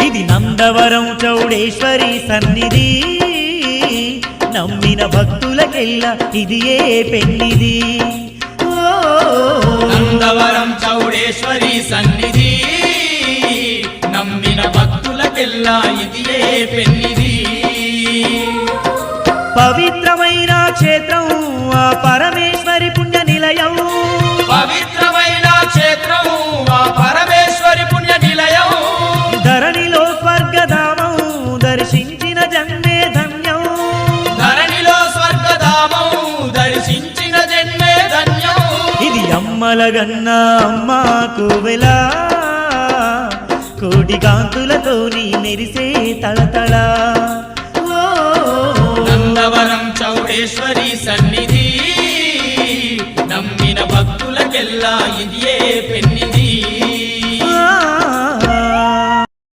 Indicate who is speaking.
Speaker 1: ఇది నందవరం చౌడేశ్వరి సన్నిధి, నమ్మిన భక్తులకెల్లా ఇది ఏ పెన్నిది.
Speaker 2: నందవరం చౌడేశ్వరి సన్నిధి, నమ్మిన భక్తులకెల్లా ఇది ఏ పెన్నిది.
Speaker 1: పవిత్రమైన క్షేత్రం ఆ పరమేశ్వరి పుణ్య నిలయం,
Speaker 2: పవిత్రమైన క్షేత్రం ఆ పరమేశ్వరి పుణ్య నిలయం.
Speaker 1: ధరణిలో స్వర్గధామం దర్శించిన జన్మే ధన్యం,
Speaker 2: ధరణిలో స్వర్గధామం దర్శించిన జన్మే ధన్యం.
Speaker 1: ఇది అమ్మలగన్న అమ్మ కోవెల, కోటి కాంతులతోని మెరిసే తళతళ.
Speaker 2: నందవరం చౌడేశ్వరి